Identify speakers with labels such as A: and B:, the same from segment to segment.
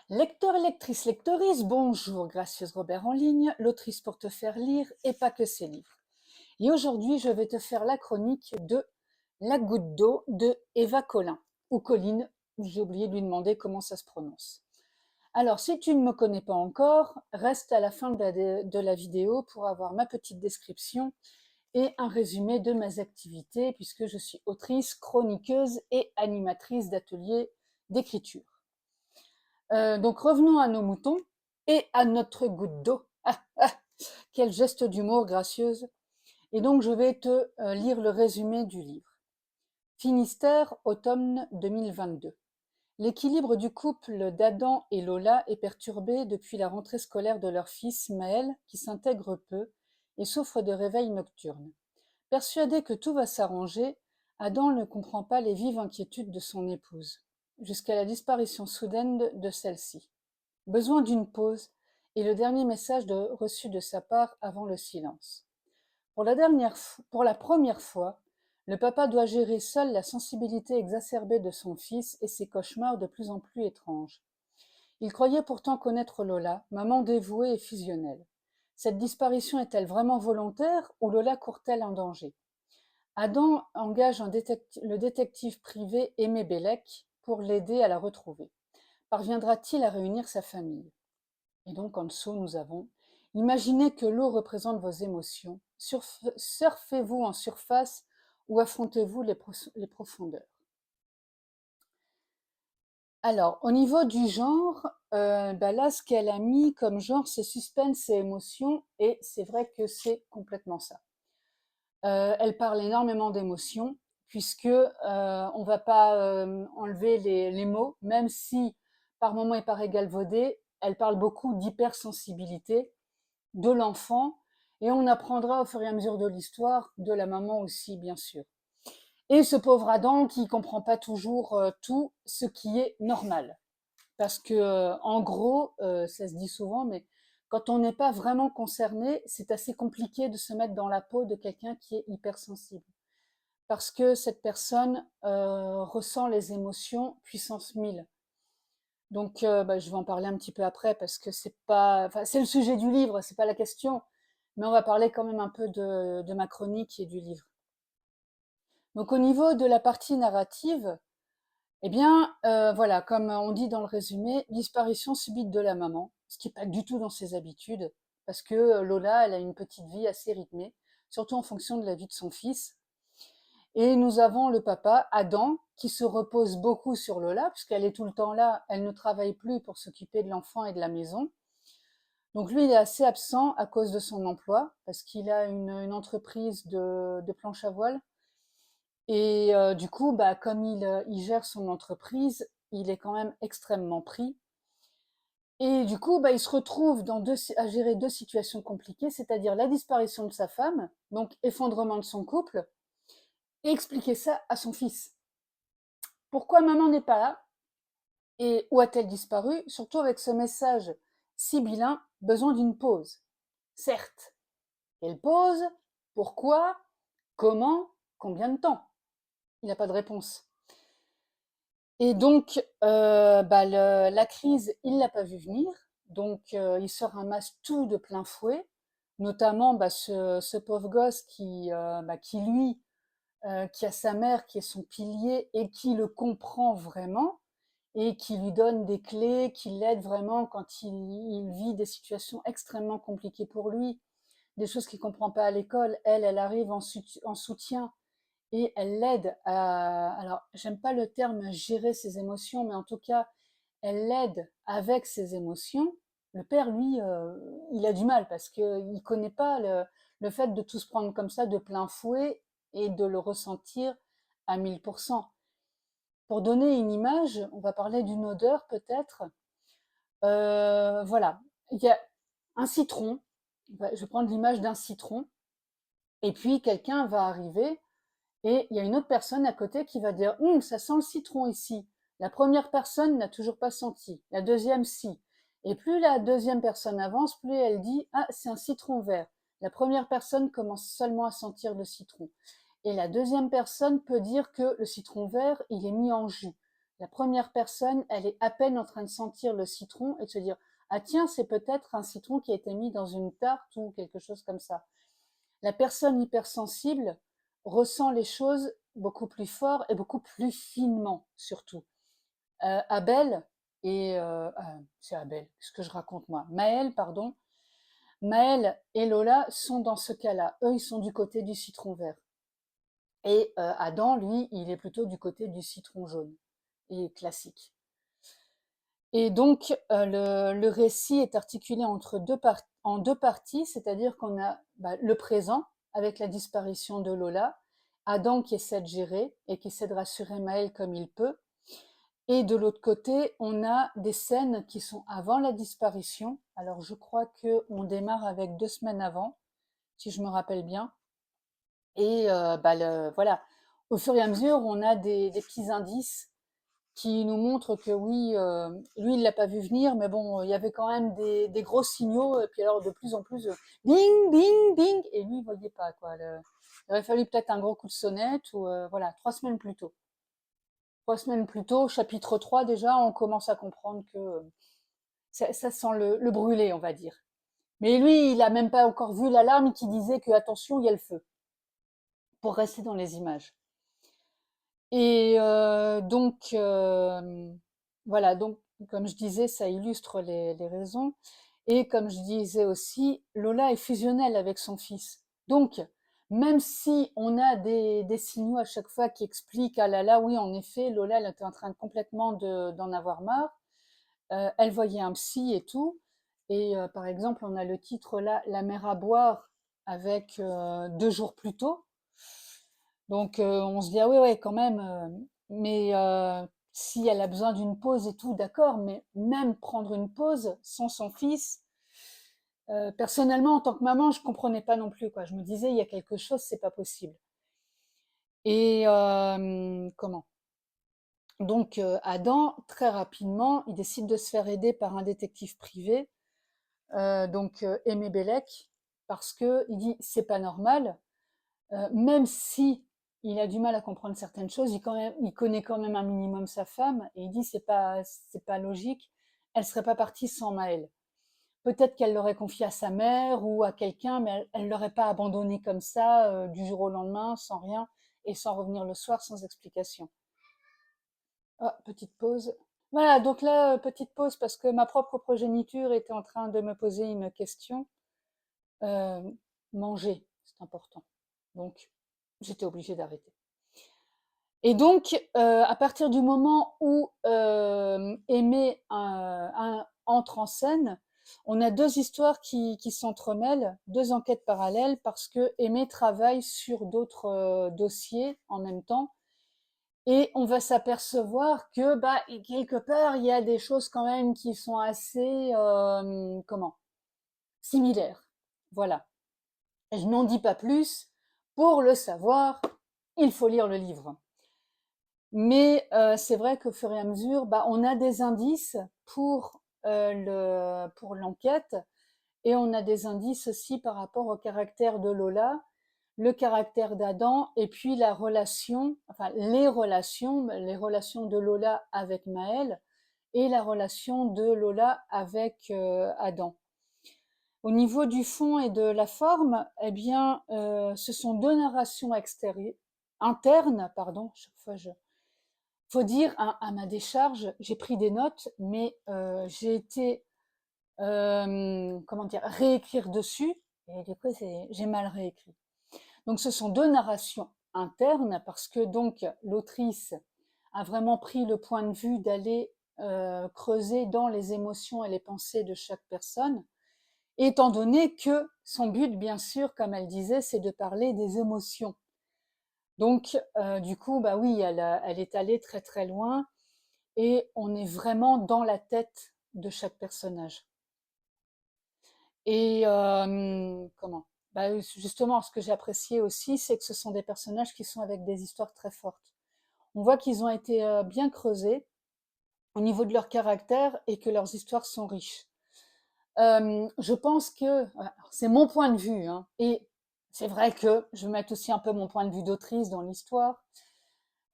A: Lecteur, lectrice, lectrice, bonjour, gracieuse Robert en ligne, l'autrice pour te faire lire et pas que ses livres. Et aujourd'hui, je vais te faire la chronique de La goutte d'eau de Eva Collin, ou Colline, j'ai oublié de lui demander comment ça se prononce. Alors, si tu ne me connais pas encore, reste à la fin de la vidéo pour avoir ma petite description et un résumé de mes activités, puisque je suis autrice, chroniqueuse et animatrice d'ateliers d'écriture. Donc revenons à nos moutons et à notre goutte d'eau. Ah, ah, quel geste d'humour gracieuse. Et donc je vais te lire le résumé du livre. Finistère, automne 2022. L'équilibre du couple d'Adam et Lola est perturbé depuis la rentrée scolaire de leur fils Maël, qui s'intègre peu et souffre de réveils nocturnes. Persuadé que tout va s'arranger, Adam ne comprend pas les vives inquiétudes de son épouse, jusqu'à la disparition soudaine de celle-ci. Besoin d'une pause est le dernier message reçu de sa part avant le silence. Pour la première fois, le papa doit gérer seul la sensibilité exacerbée de son fils et ses cauchemars de plus en plus étranges. Il croyait pourtant connaître Lola, maman dévouée et fusionnelle. Cette disparition est-elle vraiment volontaire ou Lola court-elle un danger? Adam engage le détective privé Aimé Bellec pour l'aider à la retrouver. Parviendra-t-il à réunir sa famille? Et donc en dessous, nous avons imaginez que l'eau représente vos émotions. Surfez-vous en surface ou affrontez-vous les profondeurs. Alors, au niveau du genre, là, ce qu'elle a mis comme genre, c'est suspense et émotion, et c'est vrai que c'est complètement ça. Elle parle énormément d'émotions, puisque on ne va pas enlever les mots, même si par moments il paraît galvaudé, elle parle beaucoup d'hypersensibilité de l'enfant, et on apprendra au fur et à mesure de l'histoire, de la maman aussi, bien sûr. Et ce pauvre Adam qui comprend pas toujours tout ce qui est normal. Parce que, en gros, ça se dit souvent, mais quand on n'est pas vraiment concerné, c'est assez compliqué de se mettre dans la peau de quelqu'un qui est hypersensible. Parce que cette personne ressent les émotions puissance 1000. Donc, je vais en parler un petit peu après parce que c'est pas, enfin, c'est le sujet du livre, c'est pas la question, mais on va parler quand même un peu de ma chronique et du livre. Donc, au niveau de la partie narrative, eh bien, voilà, comme on dit dans le résumé, disparition subite de la maman, ce qui n'est pas du tout dans ses habitudes, parce que Lola, elle a une petite vie assez rythmée, surtout en fonction de la vie de son fils. Et nous avons le papa, Adam, qui se repose beaucoup sur Lola, puisqu'elle est tout le temps là, elle ne travaille plus pour s'occuper de l'enfant et de la maison. Donc lui, il est assez absent à cause de son emploi, parce qu'il a une entreprise de planche à voile. Et du coup, comme il gère son entreprise, il est quand même extrêmement pris. Et du coup, il se retrouve à gérer deux situations compliquées, c'est-à-dire la disparition de sa femme, donc effondrement de son couple, et expliquer ça à son fils. Pourquoi maman n'est pas là? Et où a-t-elle disparu? Surtout avec ce message sibyllin, besoin d'une pause. Certes. Quelle pause? Pourquoi? Comment? Combien de temps? Il n'a pas de réponse. Et donc, la crise, il l'a pas vu venir. Donc, il se ramasse tout de plein fouet, notamment ce pauvre gosse qui lui, qui a sa mère qui est son pilier et qui le comprend vraiment et qui lui donne des clés, qui l'aide vraiment quand il vit des situations extrêmement compliquées pour lui, des choses qu'il ne comprend pas à l'école. Elle arrive en soutien et elle l'aide à, alors j'aime pas le terme gérer ses émotions, mais en tout cas, elle l'aide avec ses émotions. Le père, lui, il a du mal parce qu'il ne connaît pas le fait de tout se prendre comme ça de plein fouet et de le ressentir à 1000%. Pour donner une image, on va parler d'une odeur peut-être. Voilà, il y a un citron, je vais prendre l'image d'un citron, et puis quelqu'un va arriver et il y a une autre personne à côté qui va dire ça sent le citron ici. La première personne n'a toujours pas senti, la deuxième si. Et plus la deuxième personne avance, plus elle dit ah, c'est un citron vert. La première personne commence seulement à sentir le citron. Et la deuxième personne peut dire que le citron vert, il est mis en jus. La première personne, elle est à peine en train de sentir le citron et de se dire ah tiens, c'est peut-être un citron qui a été mis dans une tarte ou quelque chose comme ça. La personne hypersensible ressent les choses beaucoup plus fort et beaucoup plus finement, surtout. Abel c'est Abel, ce que je raconte moi. Maël, pardon. Maël et Lola sont dans ce cas-là. Eux, ils sont du côté du citron vert. Et Adam, lui, il est plutôt du côté du citron jaune et classique. Et donc, le récit est articulé en deux parties, c'est-à-dire qu'on a le présent, avec la disparition de Lola, Adam qui essaie de gérer et qui essaie de rassurer Maël comme il peut, et de l'autre côté, on a des scènes qui sont avant la disparition. Alors, je crois qu'on démarre avec 2 semaines avant, si je me rappelle bien. Et voilà, au fur et à mesure, on a des petits indices qui nous montrent que oui, lui, il l'a pas vu venir, mais bon, il y avait quand même des gros signaux. Et puis alors, de plus en plus, bing, bing, bing, et lui, il voyait pas quoi. Il aurait fallu peut-être un gros coup de sonnette ou voilà, 3 semaines plus tôt. 3 semaines plus tôt, chapitre 3 déjà, on commence à comprendre que ça sent le brûlé, on va dire. Mais lui, il a même pas encore vu l'alarme qui disait que attention, il y a le feu. Pour rester dans les images. Et voilà, donc comme je disais, ça illustre les raisons. Et comme je disais aussi, Lola est fusionnelle avec son fils. Donc, même si on a des signaux à chaque fois qui expliquent, ah là là, oui, en effet, Lola, elle était en train complètement d'en avoir marre. Elle voyait un psy et tout. Et par exemple, on a le titre là, La mer à boire, avec 2 jours plus tôt. Donc on se dit ah oui ouais quand même mais si elle a besoin d'une pause et tout d'accord mais même prendre une pause sans son fils personnellement en tant que maman je comprenais pas non plus quoi je me disais il y a quelque chose c'est pas possible et comment donc Adam très rapidement il décide de se faire aider par un détective privé donc Aimé Bellec parce que il dit c'est pas normal. Même si il a du mal à comprendre certaines choses, il connaît quand même un minimum sa femme et il dit c'est pas logique. Elle serait pas partie sans Maël. Peut-être qu'elle l'aurait confié à sa mère ou à quelqu'un, mais elle l'aurait pas abandonné comme ça du jour au lendemain, sans rien et sans revenir le soir sans explication. Ah, petite pause. Voilà, donc là, petite pause parce que ma propre progéniture était en train de me poser une question. Euh, Manger, c'est important. Donc, j'étais obligée d'arrêter. Et donc, à partir du moment où Aimé entre en scène, on a 2 histoires qui s'entremêlent, 2 enquêtes parallèles, parce que Aimé travaille sur d'autres dossiers en même temps. Et on va s'apercevoir que, quelque part, il y a des choses quand même qui sont assez, similaires. Voilà. Et je n'en dis pas plus. Pour le savoir, il faut lire le livre. Mais c'est vrai qu'au fur et à mesure, on a des indices pour l'enquête et on a des indices aussi par rapport au caractère de Lola, le caractère d'Adam et puis la relation, enfin les relations de Lola avec Maël et la relation de Lola avec Adam. Au niveau du fond et de la forme, eh bien, ce sont 2 narrations internes, pardon, chaque fois faut dire à ma décharge, j'ai pris des notes, mais j'ai été, comment dire, réécrire dessus, et du coup, j'ai mal réécrit. Donc, ce sont 2 narrations internes, parce que donc l'autrice a vraiment pris le point de vue d'aller creuser dans les émotions et les pensées de chaque personne, étant donné que son but, bien sûr, comme elle disait, c'est de parler des émotions. Donc, du coup, oui, elle est allée très très loin et on est vraiment dans la tête de chaque personnage. Et comment justement, ce que j'ai apprécié aussi, c'est que ce sont des personnages qui sont avec des histoires très fortes. On voit qu'ils ont été bien creusés au niveau de leur caractère et que leurs histoires sont riches. Je pense que, c'est mon point de vue, hein, et c'est vrai que je vais mettre aussi un peu mon point de vue d'autrice dans l'histoire.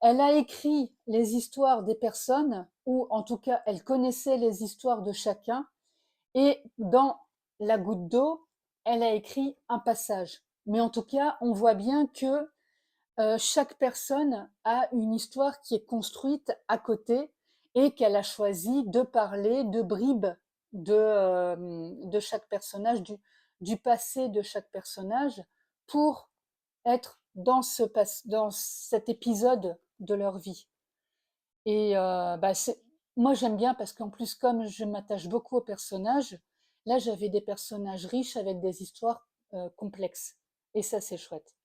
A: Elle a écrit les histoires des personnes, ou en tout cas, elle connaissait les histoires de chacun, et dans La goutte d'eau, elle a écrit un passage. Mais en tout cas, on voit bien que chaque personne a une histoire qui est construite à côté et qu'elle a choisi de parler de bribes de chaque personnage, du passé de chaque personnage, pour être dans cet épisode de leur vie. Et moi, j'aime bien parce qu'en plus, comme je m'attache beaucoup aux personnages, là, j'avais des personnages riches avec des histoires complexes. Et ça, c'est chouette.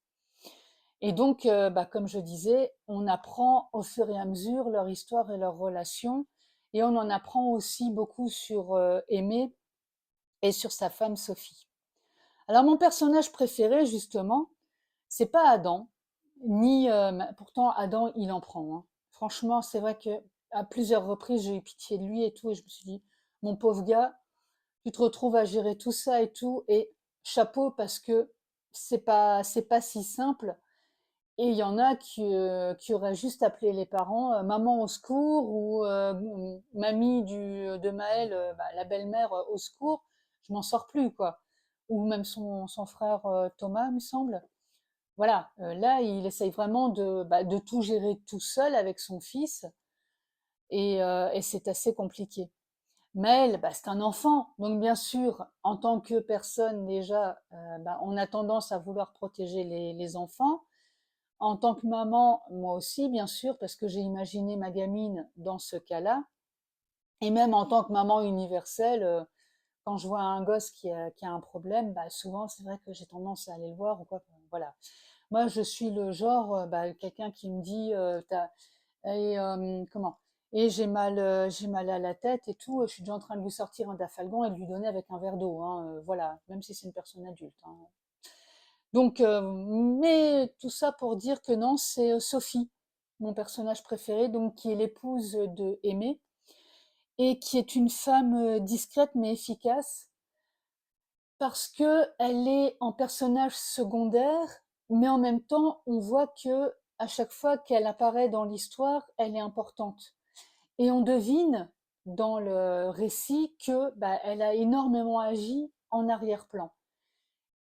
A: Et donc, comme je disais, on apprend au fur et à mesure leur histoire et leurs relations. Et on en apprend aussi beaucoup sur Aimé et sur sa femme Sophie. Alors, mon personnage préféré, justement, c'est pas Adam, ni pourtant Adam, il en prend, hein. Franchement, c'est vrai que à plusieurs reprises, j'ai eu pitié de lui et tout, et je me suis dit, mon pauvre gars, tu te retrouves à gérer tout ça et tout, et chapeau parce que c'est pas si simple. Et il y en a qui auraient juste appelé les parents, maman au secours, ou mamie de Maël, la belle-mère, au secours, je m'en sors plus, quoi. Ou même son frère Thomas, il me semble. Voilà, là, il essaye vraiment de tout gérer tout seul avec son fils, et c'est assez compliqué. Maël, c'est un enfant, donc bien sûr, en tant que personne déjà, on a tendance à vouloir protéger les enfants. En tant que maman, moi aussi, bien sûr, parce que j'ai imaginé ma gamine dans ce cas-là. Et même en tant que maman universelle, quand je vois un gosse qui a un problème, souvent, c'est vrai que j'ai tendance à aller le voir ou quoi. Voilà. Moi, je suis le genre, quelqu'un qui me dit, comment? Et j'ai mal à la tête et tout. Je suis déjà en train de lui sortir un dafalgan et de lui donner avec un verre d'eau, hein, voilà, même si c'est une personne adulte, hein. Donc, mais tout ça pour dire que non, c'est Sophie, mon personnage préféré, donc qui est l'épouse de Aimé, et qui est une femme discrète mais efficace, parce que elle est en personnage secondaire, mais en même temps, on voit que à chaque fois qu'elle apparaît dans l'histoire, elle est importante. Et on devine dans le récit que elle a énormément agi en arrière-plan.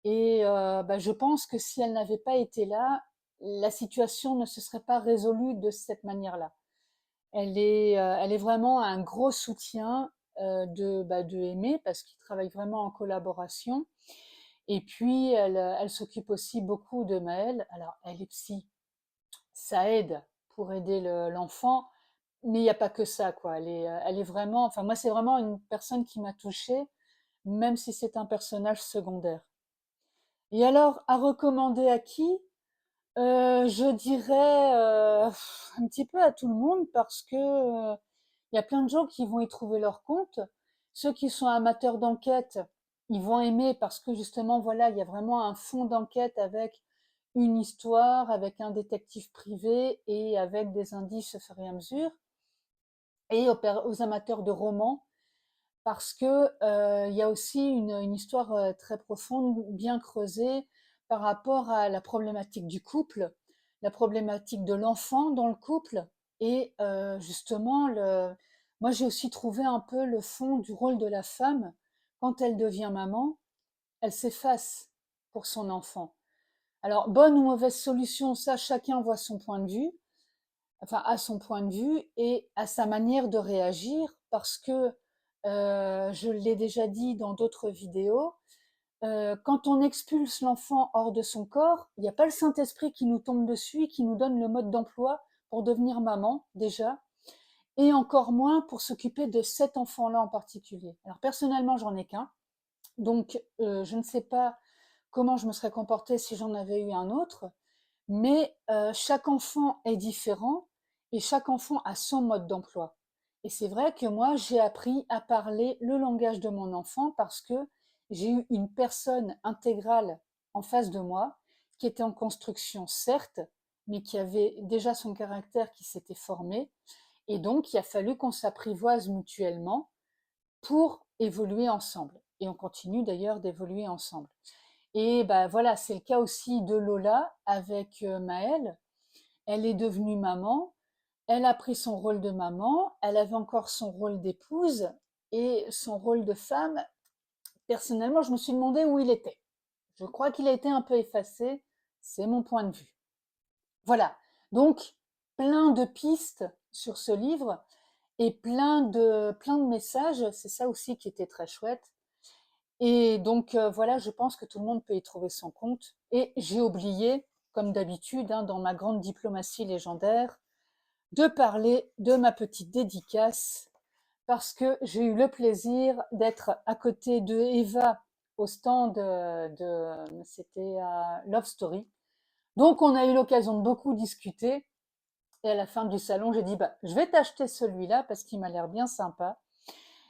A: Et je pense que si elle n'avait pas été là, la situation ne se serait pas résolue de cette manière-là. Elle est vraiment un gros soutien de Aimé parce qu'ils travaillent vraiment en collaboration. Et puis, elle s'occupe aussi beaucoup de Maëlle. Alors, elle est psy, ça aide pour aider l'enfant, mais il n'y a pas que ça, quoi. Elle est vraiment, enfin, moi, c'est vraiment une personne qui m'a touchée, même si c'est un personnage secondaire. Et alors, à recommander à qui? Je dirais un petit peu à tout le monde parce que il y a plein de gens qui vont y trouver leur compte. Ceux qui sont amateurs d'enquête, ils vont aimer parce que justement, voilà, il y a vraiment un fond d'enquête avec une histoire, avec un détective privé et avec des indices au fur et à mesure. Et aux amateurs de romans, parce que il y a aussi une histoire très profonde, bien creusée par rapport à la problématique du couple, la problématique de l'enfant dans le couple, et justement, moi j'ai aussi trouvé un peu le fond du rôle de la femme quand elle devient maman, elle s'efface pour son enfant. Alors, bonne ou mauvaise solution, ça chacun voit son point de vue, enfin à son point de vue et à sa manière de réagir, parce que je l'ai déjà dit dans d'autres vidéos, quand on expulse l'enfant hors de son corps, il n'y a pas le Saint-Esprit qui nous tombe dessus et qui nous donne le mode d'emploi pour devenir maman déjà, et encore moins pour s'occuper de cet enfant-là en particulier. Alors personnellement, j'en ai qu'un, donc je ne sais pas comment je me serais comportée si j'en avais eu un autre, mais chaque enfant est différent et chaque enfant a son mode d'emploi. Et c'est vrai que moi, j'ai appris à parler le langage de mon enfant parce que j'ai eu une personne intégrale en face de moi qui était en construction, certes, mais qui avait déjà son caractère qui s'était formé. Et donc, il a fallu qu'on s'apprivoise mutuellement pour évoluer ensemble. Et on continue d'ailleurs d'évoluer ensemble. Et voilà, c'est le cas aussi de Lola avec Maëlle. elle est devenue maman, elle a pris son rôle de maman, elle avait encore son rôle d'épouse et son rôle de femme. Personnellement, je me suis demandé où il était. Je crois qu'il a été un peu effacé, c'est mon point de vue. Voilà, donc plein de pistes sur ce livre et plein de messages, c'est ça aussi qui était très chouette. Et donc voilà, je pense que tout le monde peut y trouver son compte. Et j'ai oublié, comme d'habitude, hein, dans ma grande diplomatie légendaire, de parler de ma petite dédicace parce que j'ai eu le plaisir d'être à côté de Eva au stand c'était Love Story. Donc on a eu l'occasion de beaucoup discuter et à la fin du salon, j'ai dit bah je vais t'acheter celui-là parce qu'il m'a l'air bien sympa.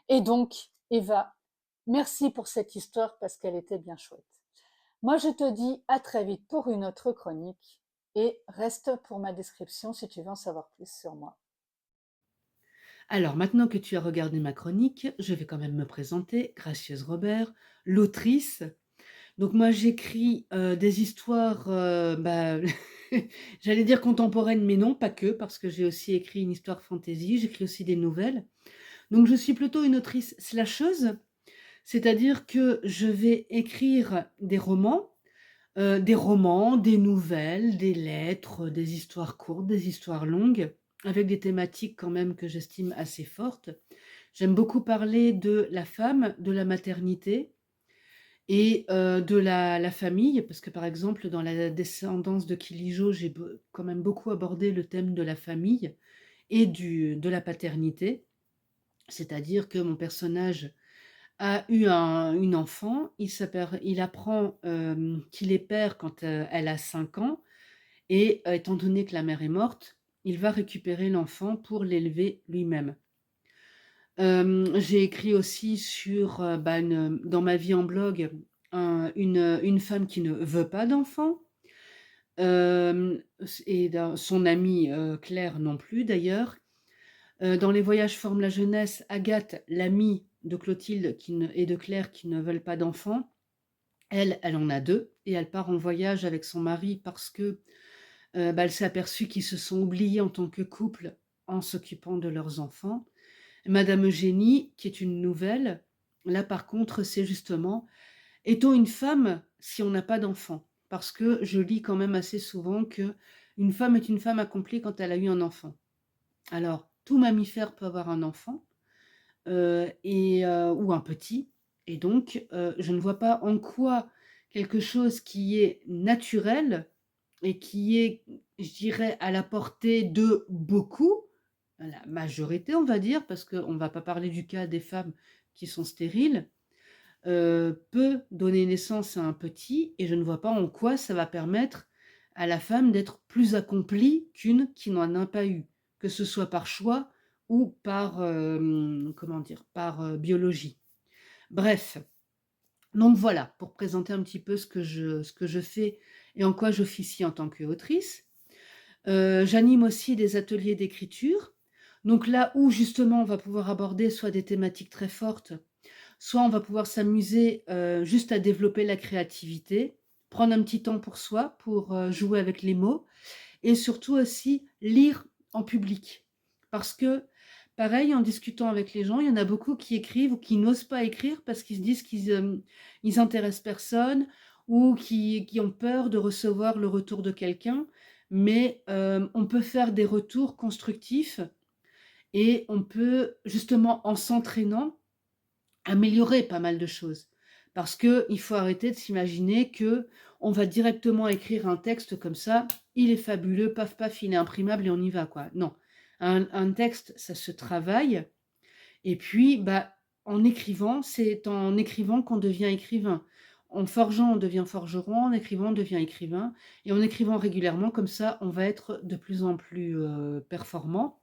A: Et donc Eva, merci pour cette histoire parce qu'elle était bien chouette. Moi je te dis à très vite pour une autre chronique et reste pour ma description si tu veux en savoir plus sur moi.
B: Alors, maintenant que tu as regardé ma chronique, je vais quand même me présenter, Gracieuse Robert, l'autrice. Donc moi, j'écris des histoires, j'allais dire contemporaines, mais non, pas que, parce que j'ai aussi écrit une histoire fantasy, j'écris aussi des nouvelles. Donc je suis plutôt une autrice slasheuse, c'est-à-dire que je vais écrire des romans, des nouvelles, des lettres, des histoires courtes, des histoires longues, avec des thématiques quand même que j'estime assez fortes. J'aime beaucoup parler de la femme, de la maternité et de la famille, parce que par exemple, dans la descendance de Kilijo, j'ai quand même beaucoup abordé le thème de la famille et de la paternité. C'est-à-dire que mon personnage a eu une enfant, il apprend qu'il est père quand elle a 5 ans, et étant donné que la mère est morte, il va récupérer l'enfant pour l'élever lui-même. J'ai écrit aussi sur, dans ma vie en blog, une femme qui ne veut pas d'enfant, et son amie Claire non plus d'ailleurs. Dans Les voyages forment la jeunesse, Agathe, l'amie de Clotilde et de Claire qui ne veulent pas d'enfants, elle en a deux et elle part en voyage avec son mari parce que elle s'est aperçue qu'ils se sont oubliés en tant que couple en s'occupant de leurs enfants. Madame Eugénie, qui est une nouvelle, là par contre, c'est justement: est-on une femme si on n'a pas d'enfant? Parce que je lis quand même assez souvent que une femme est une femme accomplie quand elle a eu un enfant. Alors, tout mammifère peut avoir un enfant, ou un petit, et donc je ne vois pas en quoi quelque chose qui est naturel et qui est, je dirais, à la portée de beaucoup, la majorité, on va dire, parce qu'on ne va pas parler du cas des femmes qui sont stériles, peut donner naissance à un petit, et je ne vois pas en quoi ça va permettre à la femme d'être plus accomplie qu'une qui n'en a pas eu, que ce soit par choix ou par, comment dire? Par, biologie. Bref, donc voilà, pour présenter un petit peu ce que je fais et en quoi j'officie en tant qu'autrice. J'anime aussi des ateliers d'écriture, donc là où justement on va pouvoir aborder soit des thématiques très fortes, soit on va pouvoir s'amuser, juste à développer la créativité, prendre un petit temps pour soi, pour, jouer avec les mots, et surtout aussi lire en public. Parce que, pareil, en discutant avec les gens, il y en a beaucoup qui écrivent ou qui n'osent pas écrire parce qu'ils se disent ils intéressent personne, ou qui ont peur de recevoir le retour de quelqu'un. Mais, on peut faire des retours constructifs et on peut justement, en s'entraînant, améliorer pas mal de choses. Parce qu'il faut arrêter de s'imaginer que on va directement écrire un texte comme ça, il est fabuleux, paf paf, il est imprimable et on y va, quoi. Non, un texte, ça se travaille, et puis, en écrivant, c'est en écrivant qu'on devient écrivain. En forgeant, on devient forgeron, en écrivant, on devient écrivain, et en écrivant régulièrement comme ça, on va être de plus en plus, performant.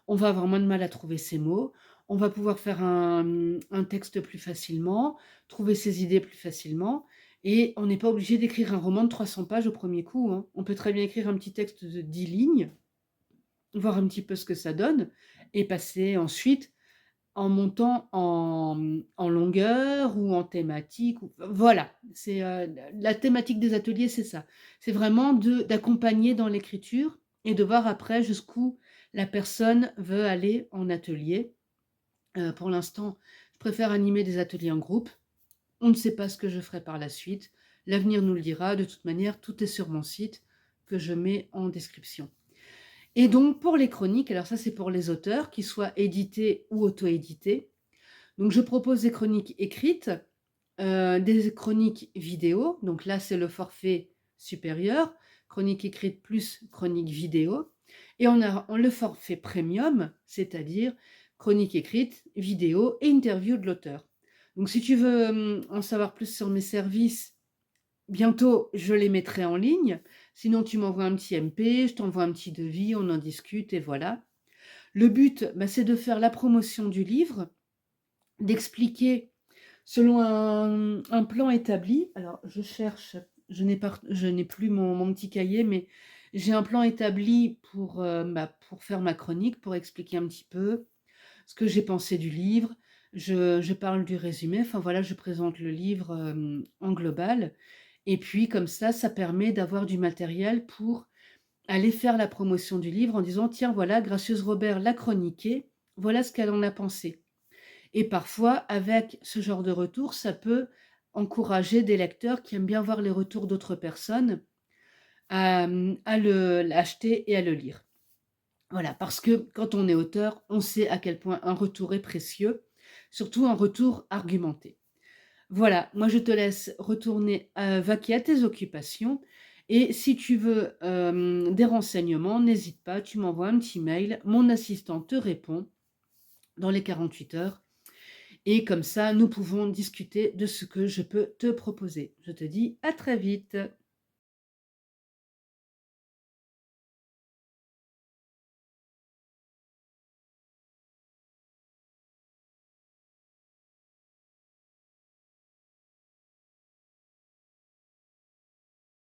B: On va avoir moins de mal à trouver ses mots, on va pouvoir faire un texte plus facilement, trouver ses idées plus facilement, et on n'est pas obligé d'écrire un roman de 300 pages au premier coup, hein. On peut très bien écrire un petit texte de 10 lignes, voir un petit peu ce que ça donne, et passer ensuite en montant en longueur ou en thématique, ou voilà, c'est, la thématique des ateliers, c'est ça. C'est vraiment d'accompagner dans l'écriture et de voir après jusqu'où la personne veut aller en atelier. Pour l'instant, je préfère animer des ateliers en groupe. On ne sait pas ce que je ferai par la suite. L'avenir nous le dira. De toute manière, tout est sur mon site que je mets en description. Et donc pour les chroniques, alors ça c'est pour les auteurs, qu'ils soient édités ou auto-édités. Donc je propose des chroniques écrites, des chroniques vidéo. Donc là c'est le forfait supérieur, chronique écrite plus chronique vidéo. Et on a le forfait premium, c'est-à-dire chronique écrite, vidéo et interview de l'auteur. Donc si tu veux en savoir plus sur mes services, bientôt je les mettrai en ligne. Sinon tu m'envoies un petit MP, je t'envoie un petit devis, on en discute et voilà. Le but, bah, c'est de faire la promotion du livre, d'expliquer selon un plan établi. Alors je cherche, je n'ai plus mon petit cahier, mais j'ai un plan établi pour faire ma chronique, pour expliquer un petit peu ce que j'ai pensé du livre. Je parle du résumé, enfin voilà, je présente le livre en global. Et puis comme ça permet d'avoir du matériel pour aller faire la promotion du livre en disant: «Tiens, voilà, Gracieuse Robert l'a chroniqué, voilà ce qu'elle en a pensé». Et parfois, avec ce genre de retour, ça peut encourager des lecteurs qui aiment bien voir les retours d'autres personnes à l'acheter et à le lire. Voilà, parce que quand on est auteur, on sait à quel point un retour est précieux, surtout un retour argumenté. Voilà, moi je te laisse retourner, vaquer à tes occupations et si tu veux, des renseignements, n'hésite pas, tu m'envoies un petit mail, mon assistant te répond dans les 48 heures et comme ça, nous pouvons discuter de ce que je peux te proposer. Je te dis à très vite.